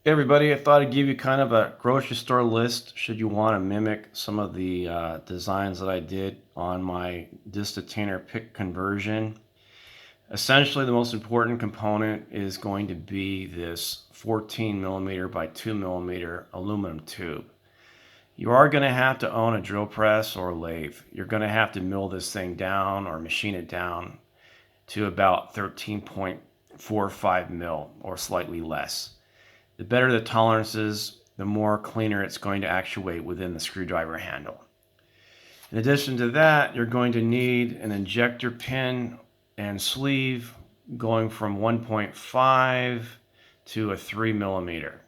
Hey everybody, I thought I'd give you kind of a grocery store list should you want to mimic some of the designs that I did on my Detainer pick conversion. Essentially, the most important component is going to be this 14 millimeter by 2 millimeter aluminum tube. You are going to have to own a drill press or a lathe. You're going to have to mill this thing down or machine it down to about 13.45 mil or slightly less. The better the tolerances, the more cleaner it's going to actuate within the screwdriver handle. In addition to that, you're going to need an ejector pin and sleeve going from 1.5 to a 3 millimeter.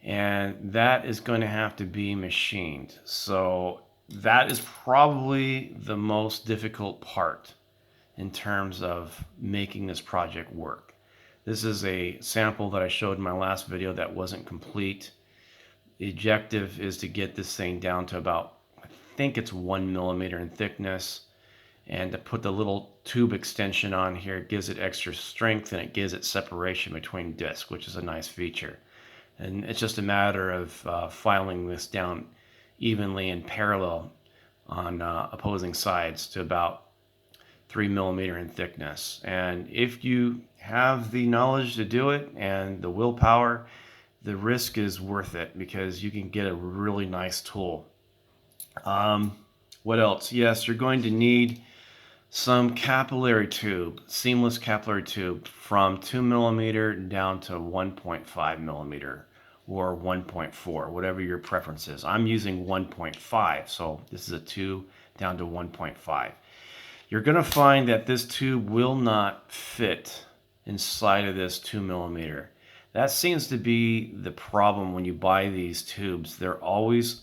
And that is going to have to be machined. So that is probably the most difficult part in terms of making this project work. This is a sample that I showed in my last video that wasn't complete. The objective is to get this thing down to about, I think it's 1 millimeter in thickness, and to put the little tube extension on here, it gives it extra strength and it gives it separation between discs, which is a nice feature. And it's just a matter of filing this down evenly in parallel on opposing sides to about 3 millimeter in thickness. And if you have the knowledge to do it and the willpower, the risk is worth it because you can get a really nice tool. What else? Yes, you're going to need some capillary tube, seamless capillary tube from 2 millimeter down to 1.5 millimeter or 1.4, whatever your preference is. I'm using 1.5, so this is a 2 down to 1.5. You're going to find that this tube will not fit inside of this 2 millimeter. That seems to be the problem when you buy these tubes. They're always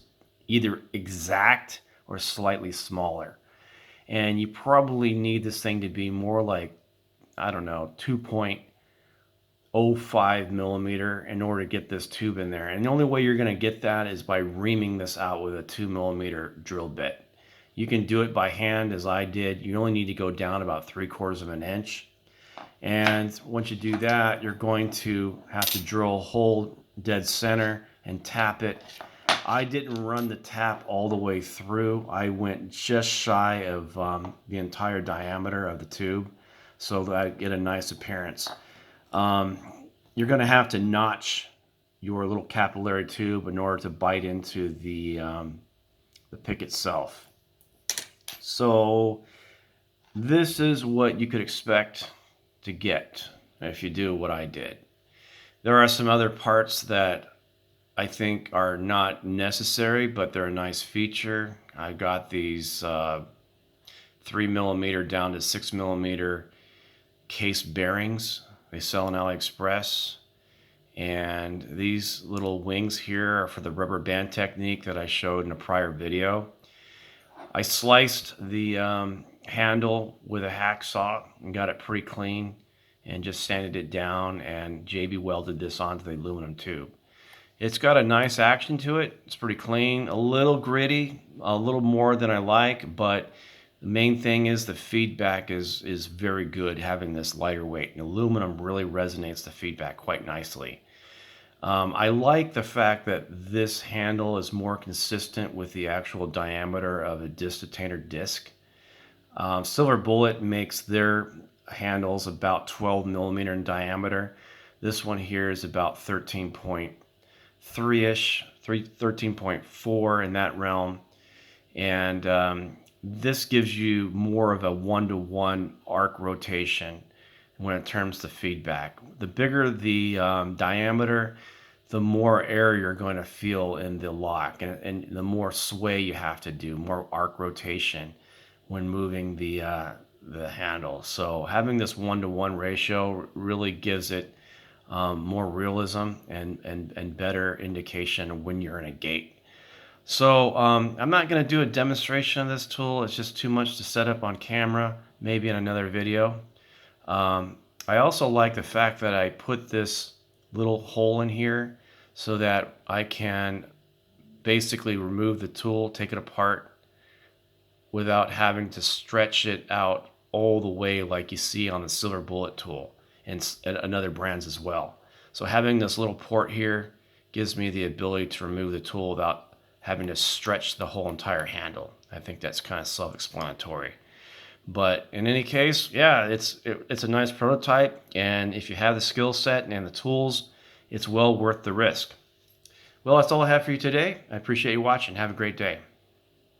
either exact or slightly smaller. And you probably need this thing to be more like, I don't know, 2.05 millimeter in order to get this tube in there. And the only way you're going to get that is by reaming this out with a 2 millimeter drill bit. You can do it by hand as I did. You only need to go down about 3/4 of an inch. And once you do that, you're going to have to drill a hole dead center and tap it. I didn't run the tap all the way through. I went just shy of the entire diameter of the tube so that I get a nice appearance. You're going to have to notch your little capillary tube in order to bite into the pick itself. So this is what you could expect to get if you do what I did. There are some other parts that I think are not necessary, but they're a nice feature. I got these 3 millimeter down to 6 millimeter case bearings. They sell in Aliexpress. And these little wings here are for the rubber band technique that I showed in a prior video. I sliced the handle with a hacksaw and got it pretty clean and just sanded it down and JB welded this onto the aluminum tube. It's got a nice action to it. It's pretty clean, a little gritty, a little more than I like, but the main thing is the feedback is very good having this lighter weight. And aluminum really resonates the feedback quite nicely. I like the fact that this handle is more consistent with the actual diameter of a Detainer disc. Silver Bullet makes their handles about 12 millimeter in diameter. This one here is about 13.3-ish, 13.4 in that realm. And this gives you more of a one-to-one arc rotation when it comes to feedback. The bigger the diameter, the more air you're going to feel in the lock, and the more sway you have to do, more arc rotation when moving the handle. So having this one-to-one ratio really gives it more realism and better indication when you're in a gate. So I'm not going to do a demonstration of this tool. It's just too much to set up on camera, maybe in another video. I also like the fact that I put this little hole in here so that I can basically remove the tool, take it apart without having to stretch it out all the way like you see on the Silver Bullet tool and other brands as well. So having this little port here gives me the ability to remove the tool without having to stretch the whole entire handle. I think that's kind of self-explanatory. But in any case, yeah, it's a nice prototype, and if you have the skill set and the tools, it's well worth the risk. Well, that's all I have for you today. I appreciate you watching. Have a great day.